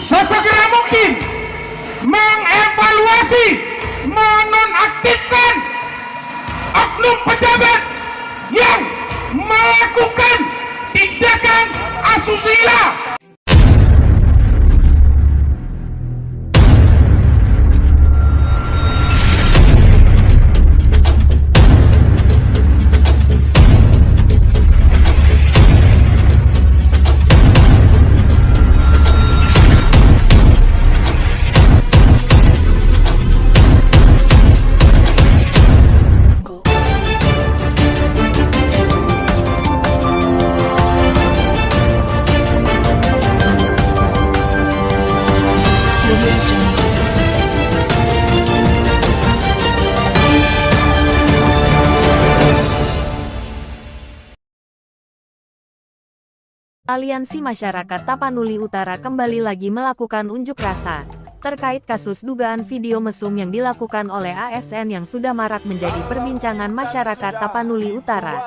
sesegera mungkin mengevaluasi, menonaktifkan oknum pejabat yang melakukan tindakan asusila. Aliansi Masyarakat Tapanuli Utara kembali lagi melakukan unjuk rasa terkait kasus dugaan video mesum yang dilakukan oleh ASN yang sudah marak menjadi perbincangan masyarakat Tapanuli Utara.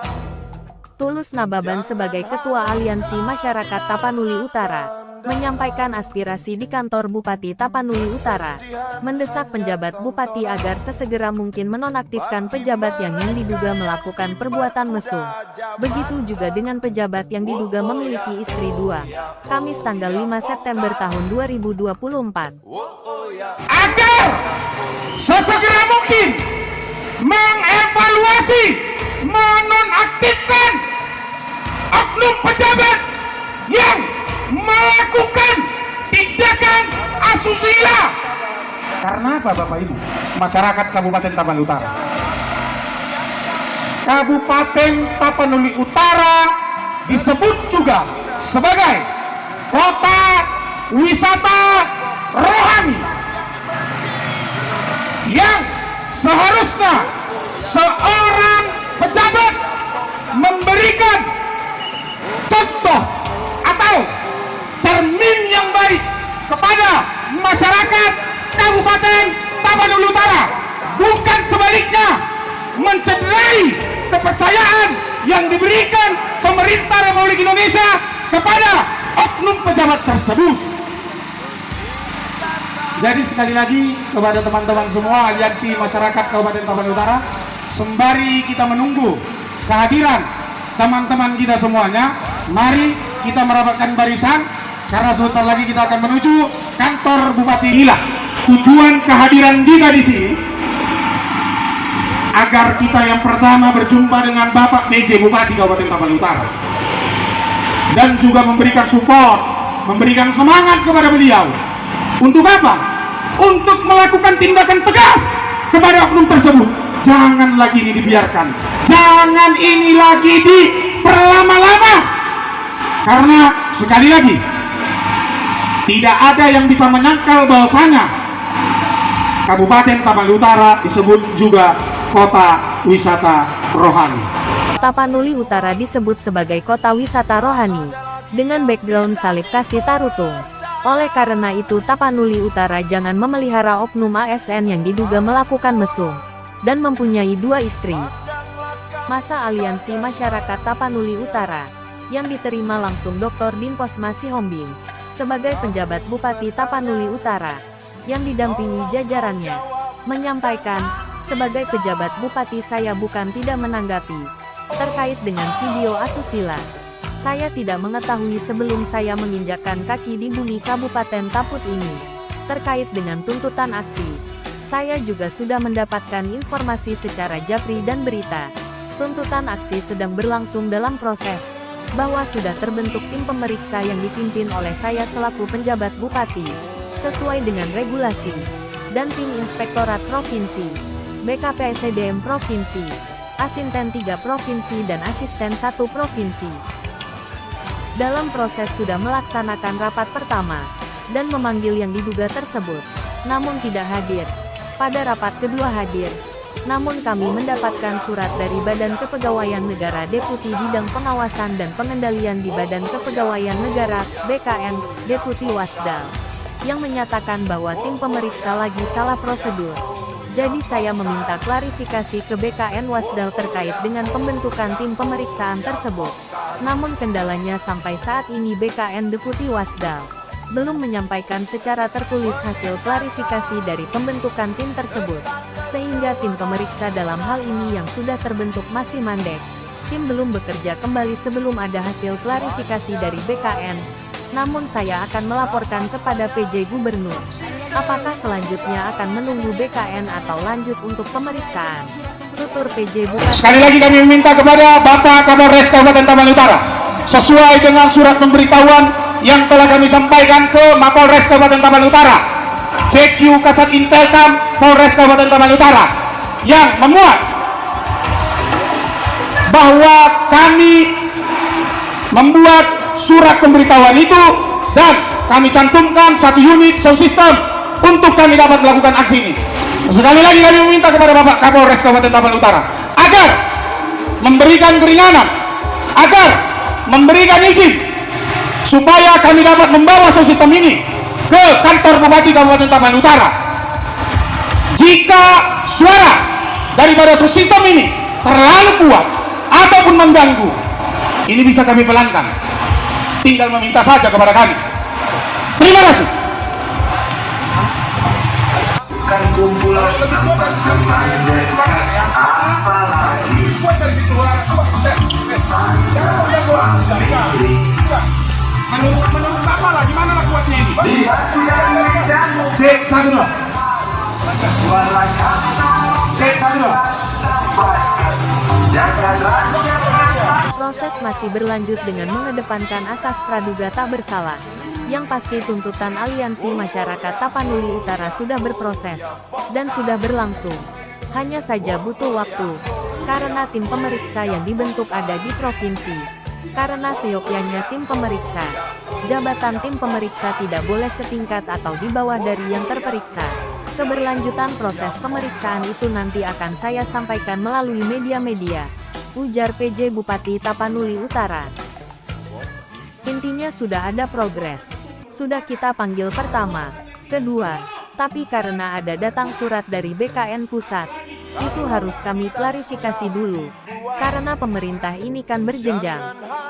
Tulus Nababan sebagai Ketua Aliansi Masyarakat Tapanuli Utara menyampaikan aspirasi di kantor Bupati Tapanuli Utara, mendesak penjabat Bupati agar sesegera mungkin menonaktifkan pejabat yang diduga melakukan perbuatan mesum. Begitu juga dengan pejabat yang diduga memiliki istri dua. Kamis tanggal 5 September tahun 2024. Agar sesegera mungkin mengevaluasi, menonaktifkan oknum pejabat yang melakukan tindakan asusila. Karena apa Bapak Ibu? Masyarakat Kabupaten Tapanuli Utara. Kabupaten Tapanuli Utara disebut juga sebagai kota wisata rohani yang seharusnya seorang pejabat memberikan contoh atau cermin yang baik kepada masyarakat Kabupaten Tapanuli Utara, bukan sebaliknya mencederai kepercayaan yang diberikan pemerintah Republik Indonesia kepada oknum pejabat tersebut. Jadi sekali lagi kepada teman-teman semua aliansi masyarakat Kabupaten Tapanuli Utara, sembari kita menunggu kehadiran teman-teman kita semuanya, mari kita merapatkan barisan karena sebentar lagi kita akan menuju kantor Bupati Lila. Tujuan kehadiran kita di sini agar kita yang pertama berjumpa dengan Bapak PJ Bupati Kabupaten Tapanuli Utara dan juga memberikan support, memberikan semangat kepada beliau. Untuk apa? Untuk melakukan tindakan tegas kepada oknum tersebut. Jangan lagi ini dibiarkan, jangan ini lagi diperlama-lama, karena sekali lagi tidak ada yang bisa menyangkal bahwasanya Kabupaten Tapanuli Utara disebut juga kota wisata rohani. Tapanuli Utara disebut sebagai kota wisata rohani dengan background salib kasih tarutung. Oleh karena itu Tapanuli Utara jangan memelihara oknum ASN yang diduga melakukan mesum dan mempunyai dua istri. Masa Aliansi Masyarakat Tapanuli Utara yang diterima langsung Dr. Dinposma Sihombing sebagai penjabat Bupati Tapanuli Utara yang didampingi jajarannya menyampaikan, sebagai pejabat Bupati saya bukan tidak menanggapi terkait dengan video asusila. Saya tidak mengetahui sebelum saya menginjakkan kaki di bumi Kabupaten Taput ini terkait dengan tuntutan aksi. Saya juga sudah mendapatkan informasi secara japri dan berita. Tuntutan aksi sedang berlangsung dalam proses, bahwa sudah terbentuk tim pemeriksa yang dipimpin oleh saya selaku penjabat Bupati, sesuai dengan regulasi, dan tim Inspektorat Provinsi, BKPSDM Provinsi, Asinten 3 Provinsi dan Asisten 1 Provinsi. Dalam proses sudah melaksanakan rapat pertama, dan memanggil yang diduga tersebut, namun tidak hadir. Pada rapat kedua hadir, namun kami mendapatkan surat dari Badan Kepegawaian Negara Deputi Bidang Pengawasan dan Pengendalian di Badan Kepegawaian Negara, BKN, Deputi Wasdal, yang menyatakan bahwa tim pemeriksa lagi salah prosedur. Jadi saya meminta klarifikasi ke BKN Wasdal terkait dengan pembentukan tim pemeriksaan tersebut. Namun kendalanya sampai saat ini BKN Deputi Wasdal belum menyampaikan secara tertulis hasil klarifikasi dari pembentukan tim tersebut, sehingga tim pemeriksa dalam hal ini yang sudah terbentuk masih mandek. Tim belum bekerja kembali sebelum ada hasil klarifikasi dari BKN. Namun saya akan melaporkan kepada PJ Gubernur. Apakah selanjutnya akan menunggu BKN atau lanjut untuk pemeriksaan? Tutur PJ Bupati. Sekali lagi kami meminta kepada Bapak Kapolres Kabupaten Tapanuli Utara, sesuai dengan surat pemberitahuan yang telah kami sampaikan ke Mapolres Kabupaten Tapanuli Utara, CQ Kasat Intelkam Polres Kabupaten Tapanuli Utara, yang memuat bahwa kami membuat surat pemberitahuan itu dan kami cantumkan 1 unit sound system untuk kami dapat melakukan aksi ini. Sekali lagi kami meminta kepada Bapak Kapolres Kabupaten Tapanuli Utara agar memberikan keringanan, agar memberikan izin supaya kami dapat membawa sound system ini ke kantor Bupati Kabupaten Tapanuli Utara. Jika suara daripada sound system ini terlalu kuat ataupun mengganggu, ini bisa kami pelankan. Tinggal meminta saja kepada kami. Terima kasih. Kan kumpulan teman-teman dekat, apalagi Menurut Bapak lah, gimana lah kuatnya ini? di hati dan lidah Cek satu dong. suara kata Cek satu dong. janganlah Proses masih berlanjut dengan mengedepankan asas praduga tak bersalah. Yang pasti tuntutan Aliansi Masyarakat Tapanuli Utara sudah berproses dan sudah berlangsung. Hanya saja butuh waktu, karena tim pemeriksa yang dibentuk ada di provinsi. Karena seyogyanya tim pemeriksa, jabatan tim pemeriksa tidak boleh setingkat atau di bawah dari yang terperiksa. Keberlanjutan proses pemeriksaan itu nanti akan saya sampaikan melalui media-media, ujar PJ Bupati Tapanuli Utara. Intinya sudah ada progres. Sudah kita panggil pertama, kedua, tapi karena ada datang surat dari BKN Pusat, itu harus kami klarifikasi dulu. Karena pemerintah ini kan berjenjang.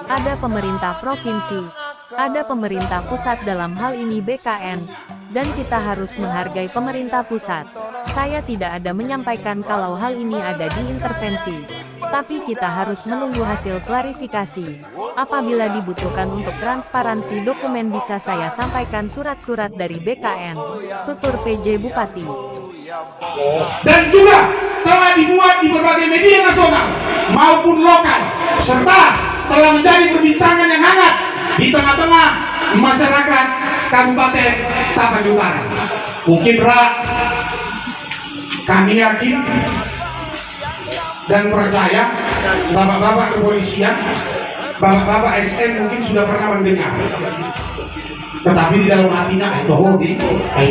Ada pemerintah provinsi, ada pemerintah pusat dalam hal ini BKN, dan kita harus menghargai pemerintah pusat. Saya tidak ada menyampaikan kalau hal ini ada diintervensi, tapi kita harus menunggu hasil klarifikasi. Apabila dibutuhkan untuk transparansi dokumen bisa saya sampaikan surat-surat dari BKN, tutur PJ Bupati. Dan juga telah dimuat di berbagai media nasional maupun lokal, serta telah menjadi perbincangan yang hangat di tengah-tengah masyarakat Kabupaten Tapanuli Utara. Mungkin kami yakin dan percaya bapak-bapak kepolisian, bapak-bapak SM mungkin sudah pernah mendengar, tetapi di dalam hatinya itu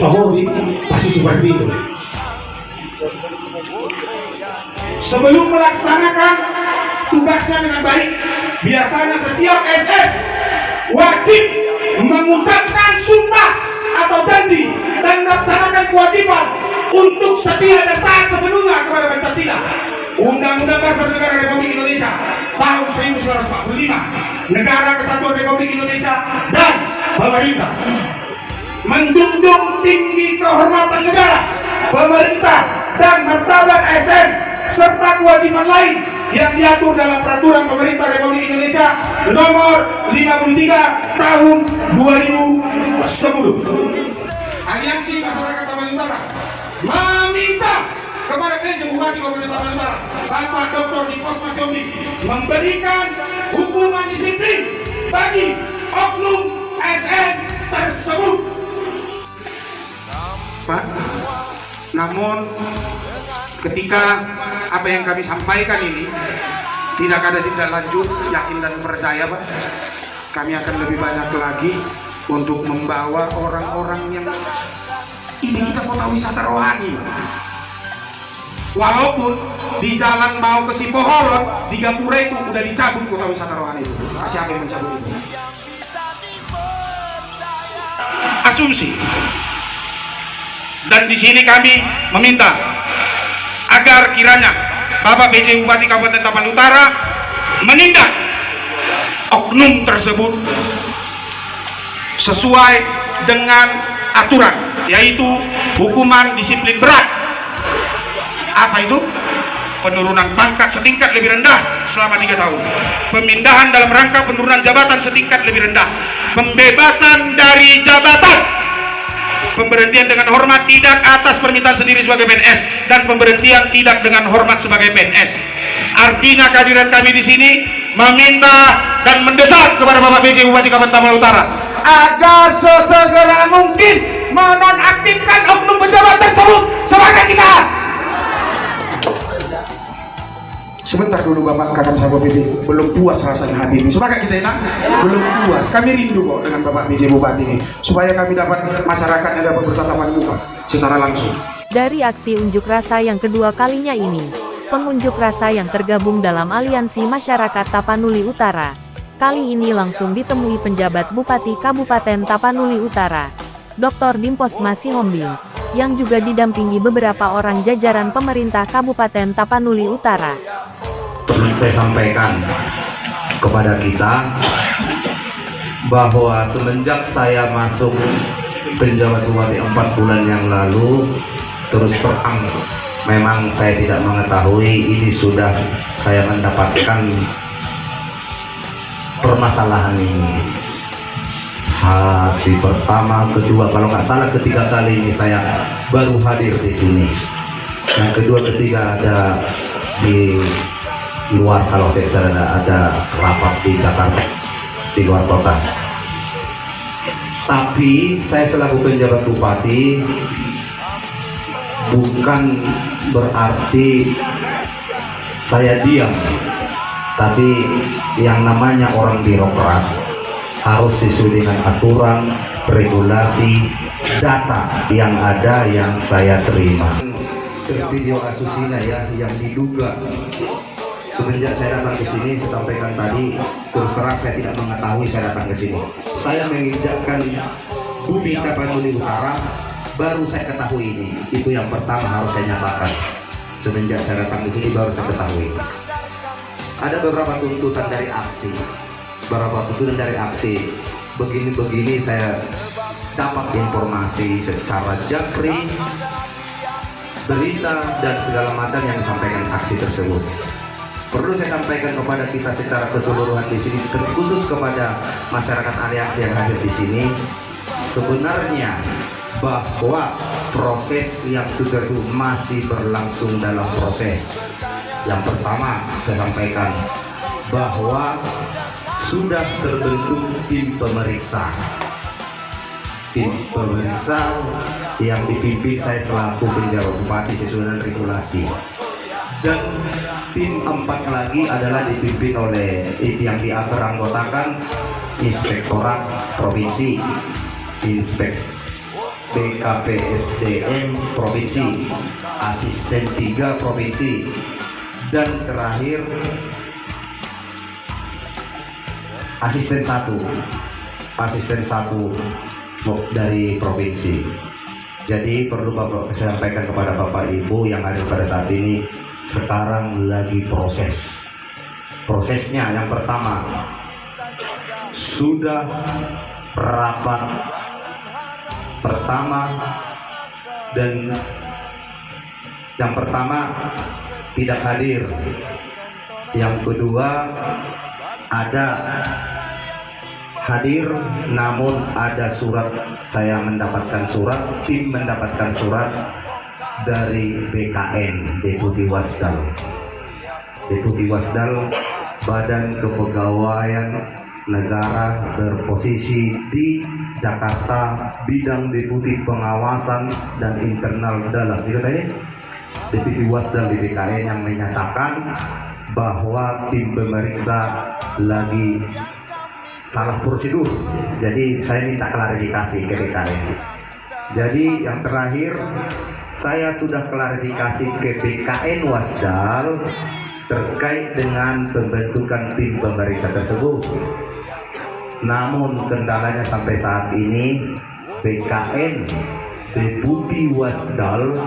hobi, pasti seperti itu. Sebelum melaksanakan tugasnya dengan baik, biasanya setiap SM wajib mengucapkan sumpah atau janji dan melaksanakan kewajiban untuk setia dan taat sepenuhnya kepada Pancasila, Undang-Undang Dasar Negara Republik Indonesia tahun 1945, Negara Kesatuan Republik Indonesia, dan pemerintah. Menjunjung tinggi kehormatan negara, pemerintah, dan martabat ASN, serta kewajiban lain yang diatur dalam Peraturan Pemerintah Republik Indonesia Nomor 53 Tahun 2010. Aliansi Masyarakat Tapanuli Utara meminta kepada PJ Bupati Kabupaten Tapanuli Utara, Bapak Dr. Dikos Masyomdi, memberikan hukuman disiplin bagi oknum ASN tersebut. Pak, namun ketika apa yang kami sampaikan ini tidak ada tindak lanjut, yakin dan percaya Pak, kami akan lebih banyak lagi untuk membawa orang-orang yang ini kita kota wisata rohani. Walaupun di jalan mau ke Sipoholon, di Gapura itu udah dicabut kota wisata rohani itu. Siapa yang mencabut itu? Asumsi. Dan di sini kami meminta agar kiranya Bapak PJ Bupati Kabupaten Tapanuli Utara menindak oknum tersebut sesuai dengan aturan, yaitu hukuman disiplin berat. Apa itu? Penurunan pangkat setingkat lebih rendah selama 3 tahun, pemindahan dalam rangka penurunan jabatan setingkat lebih rendah, pembebasan dari jabatan, pemberhentian dengan hormat tidak atas permintaan sendiri sebagai PNS, dan pemberhentian tidak dengan hormat sebagai PNS. Artinya kehadiran kami di sini meminta dan mendesak kepada Bapak PJ Bupati Kabupaten Tapanuli Utara agar sesegera mungkin menonaktifkan oknum pejabat tersebut. Semangat kita! Sebentar dulu Bapak kakak sahabat PJ, belum puas rasanya hadir ini. Semangat kita ya, belum puas. Kami rindu kok dengan Bapak PJ Bupati ini, supaya kami dapat masyarakatnya dapat bertatapan muka secara langsung. Dari aksi unjuk rasa yang kedua kalinya ini, pengunjuk rasa yang tergabung dalam Aliansi Masyarakat Tapanuli Utara, kali ini langsung ditemui penjabat Bupati Kabupaten Tapanuli Utara, Dr. Dimpos Masihombing, yang juga didampingi beberapa orang jajaran pemerintah Kabupaten Tapanuli Utara. Perlu saya sampaikan kepada kita bahwa semenjak saya masuk penjabat bupati 4 bulan yang lalu, terus terang memang saya tidak mengetahui ini sudah saya mendapatkan permasalahan ini. Si pertama, kedua, kalau nggak salah ketiga kali ini saya baru hadir di sini. Yang kedua, ketiga ada di luar, kalau tidak salah ada rapat di Jakarta, di luar kota. Tapi saya selaku penjabat bupati bukan berarti saya diam, tapi yang namanya orang birokrat harus sesuai dengan aturan, regulasi, data yang ada yang saya terima. Video asusila ya yang diduga semenjak saya datang ke sini, saya sampaikan tadi, terus terang saya tidak mengetahui saya datang ke sini. Saya menginjakkan bumi Tapanuli Utara, baru saya ketahui ini. Itu yang pertama harus saya nyatakan. Semenjak saya datang ke sini baru saya ketahui. Ada beberapa tuntutan dari aksi, begini-begini saya dapat informasi secara japri, berita dan segala macam yang disampaikan aksi tersebut. Perlu saya sampaikan kepada kita secara keseluruhan di sini, terkhusus kepada masyarakat aliansi yang hadir di sini, sebenarnya bahwa proses yang itu masih berlangsung dalam proses. Yang pertama saya sampaikan bahwa sudah terbentuk tim pemeriksa. Tim pemeriksa yang dipimpin saya selaku penjabat bupati sesuai dengan regulasi. Dan tim 4 lagi adalah dipimpin oleh yang dianggotakan Inspektorat Provinsi, BKPSDM Provinsi, Asisten 3 Provinsi, dan terakhir Asisten 1 dari provinsi. Jadi perlu Bapak sampaikan kepada Bapak Ibu yang ada pada saat ini, sekarang lagi prosesnya. Yang pertama sudah rapat pertama, dan yang pertama tidak hadir, yang kedua ada hadir namun ada surat, saya mendapatkan surat, tim mendapatkan surat dari BKN, Deputi Wasdal, Badan Kepegawaian Negara berposisi di Jakarta, bidang Deputi Pengawasan dan Internal Dalam. Deputi Wasdal di BKN yang menyatakan bahwa tim pemeriksa lagi salah prosedur. Jadi saya minta klarifikasi ke BKN. Jadi yang terakhir, saya sudah klarifikasi ke BKN Wasdal terkait dengan pembentukan tim pemeriksa tersebut. Namun kendalanya sampai saat ini BKN Deputi Wasdal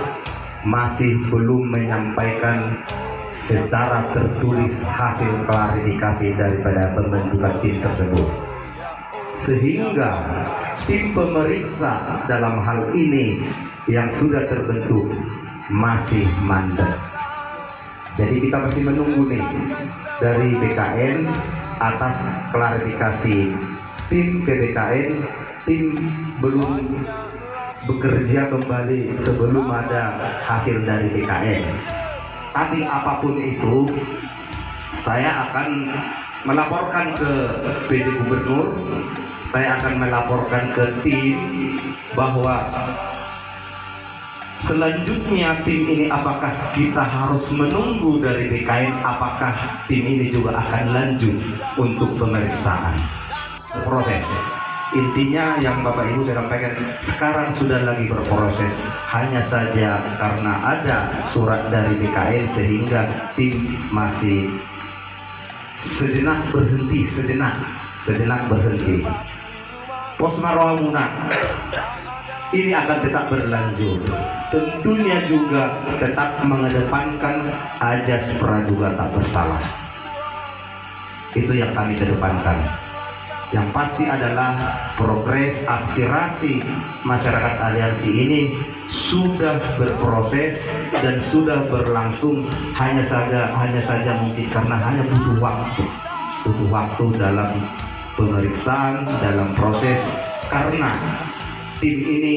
masih belum menyampaikan secara tertulis hasil klarifikasi daripada pembentukan tim tersebut. sehingga tim pemeriksa dalam hal ini yang sudah terbentuk masih mandek. Jadi kita masih menunggu nih dari BKN atas klarifikasi tim ke BKN. Tim belum bekerja kembali sebelum ada hasil dari BKN. Tapi apapun itu, saya akan melaporkan ke PJ Gubernur, saya akan melaporkan ke tim bahwa selanjutnya tim ini apakah kita harus menunggu dari BKN, apakah tim ini juga akan lanjut untuk pemeriksaan proses. Intinya yang Bapak Ibu saya sampaikan, sekarang sudah lagi berproses, hanya saja karena ada surat dari BKN sehingga tim masih sejenak berhenti. Pos Marwahmunah ini akan tetap berlanjut, tentunya juga tetap mengedepankan ajas praduga tak bersalah. Itu yang kami kedepankan. Yang pasti adalah progres aspirasi masyarakat aliansi ini sudah berproses dan sudah berlangsung, hanya saja mungkin karena hanya butuh waktu dalam pemeriksaan, dalam proses, karena tim ini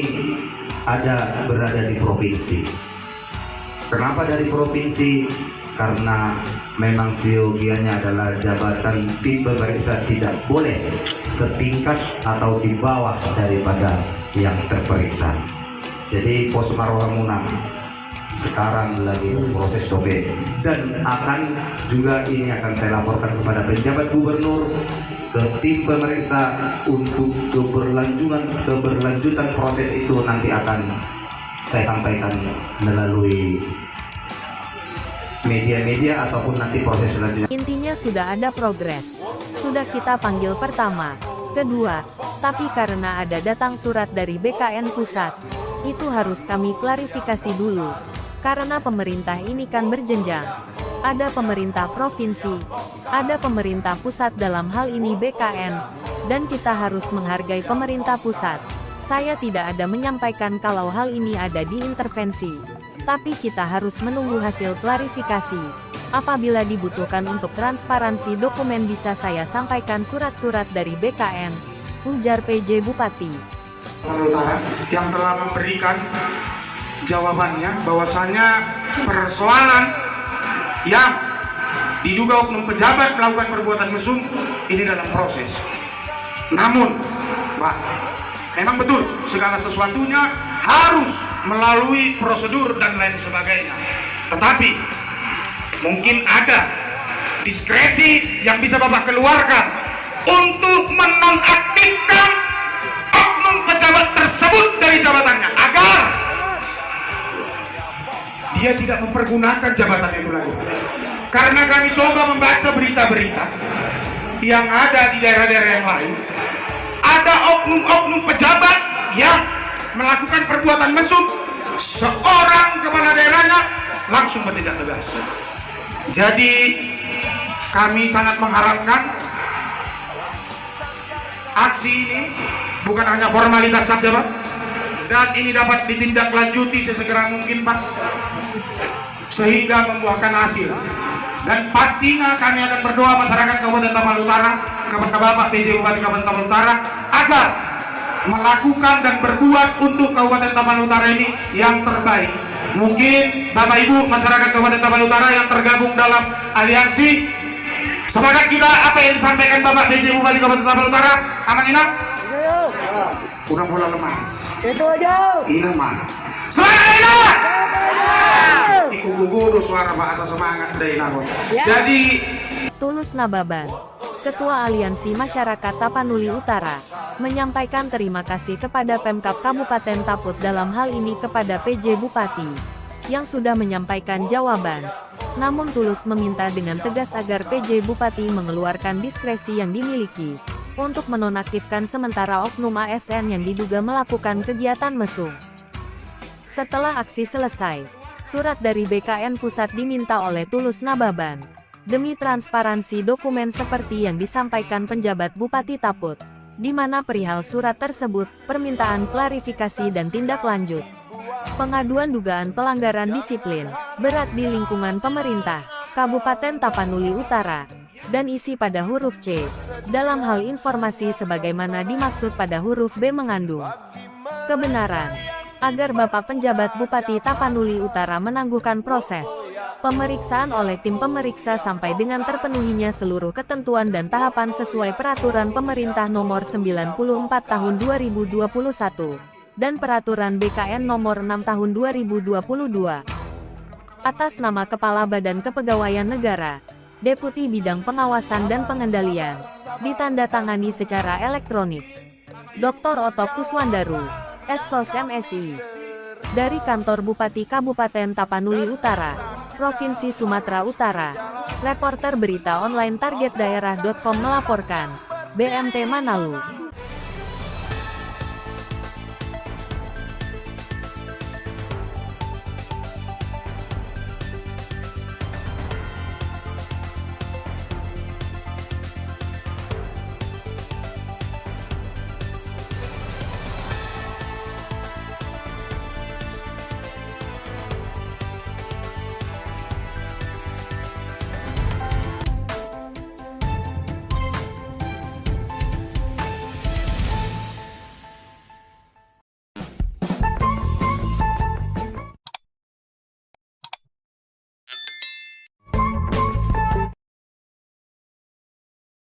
berada di provinsi. Kenapa dari provinsi? Karena memang siogianya adalah jabatan tim pemeriksa tidak boleh setingkat atau di bawah daripada yang terperiksa. Jadi Pos Marwahmunah sekarang lagi proses dobe, dan ini akan saya laporkan kepada penjabat gubernur, ke tim pemeriksa untuk keberlanjutan proses itu nanti akan saya sampaikan melalui media-media ataupun nanti proses selanjutnya. Intinya sudah ada progres. Sudah kita panggil pertama, kedua, tapi karena ada datang surat dari BKN pusat, itu harus kami klarifikasi dulu. Karena pemerintah ini kan berjenjang. Ada pemerintah provinsi, ada pemerintah pusat, dalam hal ini BKN, dan kita harus menghargai pemerintah pusat. Saya tidak ada menyampaikan kalau hal ini ada diintervensi. Tapi kita harus menunggu hasil klarifikasi. Apabila dibutuhkan untuk transparansi dokumen bisa saya sampaikan surat-surat dari BKN, ujar PJ Bupati. Utara yang telah memberikan jawabannya bahwasanya persoalan yang diduga oknum pejabat melakukan perbuatan mesum ini dalam proses. Namun, Pak, memang betul segala sesuatunya harus melalui prosedur dan lain sebagainya. Tetapi mungkin ada diskresi yang bisa Bapak keluarkan untuk menonaktifkan oknum pejabat tersebut dari jabatannya agar dia tidak mempergunakan jabatan itu lagi. Karena kami coba membaca berita-berita yang ada di daerah-daerah yang lain, ada oknum-oknum pejabat yang melakukan perbuatan mesum, seorang kepala daerahnya langsung bertindak tegas. Jadi kami sangat mengharapkan aksi ini bukan hanya formalitas saja, Pak, dan ini dapat ditindaklanjuti sesegera mungkin, Pak, sehingga membuahkan hasil. Dan pastinya kami akan berdoa masyarakat Kabupaten Tapanuli Utara kepada Bapak PJ Bupati Kabupaten Tapanuli Utara agar melakukan dan berbuat untuk Kabupaten Tapanuli Utara ini yang terbaik. Mungkin Bapak Ibu masyarakat Kabupaten Tapanuli Utara yang tergabung dalam aliansi, semangat kita apa yang disampaikan Bapak PJ Bupati Kabupaten Tapanuli Utara. Aman enak? Udah mulai lemas. Itu aja. Ini mah. Semangat enak. Iku suara bahasa semangat dari nago. Jadi Tulus Nababan, Ketua Aliansi Masyarakat Tapanuli Utara, menyampaikan terima kasih kepada Pemkab Kabupaten Taput, dalam hal ini kepada PJ Bupati, yang sudah menyampaikan jawaban. Namun Tulus meminta dengan tegas agar PJ Bupati mengeluarkan diskresi yang dimiliki, untuk menonaktifkan sementara oknum ASN yang diduga melakukan kegiatan mesum. Setelah aksi selesai, surat dari BKN Pusat diminta oleh Tulus Nababan, demi transparansi dokumen seperti yang disampaikan penjabat Bupati Taput. di mana perihal surat tersebut, permintaan klarifikasi dan tindak lanjut. Pengaduan dugaan pelanggaran disiplin berat di lingkungan pemerintah Kabupaten Tapanuli Utara dan isi pada huruf C. Dalam hal informasi sebagaimana dimaksud pada huruf B mengandung kebenaran agar Bapak penjabat Bupati Tapanuli Utara menangguhkan proses pemeriksaan oleh tim pemeriksa sampai dengan terpenuhinya seluruh ketentuan dan tahapan sesuai Peraturan Pemerintah Nomor 94 Tahun 2021 dan Peraturan BKN Nomor 6 Tahun 2022. Atas nama Kepala Badan Kepegawaian Negara, Deputi Bidang Pengawasan dan Pengendalian, ditandatangani secara elektronik. Dr. Oto Kuswandaru, Essos MSI. Dari Kantor Bupati Kabupaten Tapanuli Utara, Provinsi Sumatera Utara, Reporter Berita Online Targetdaerah.com melaporkan, BMT Manalu.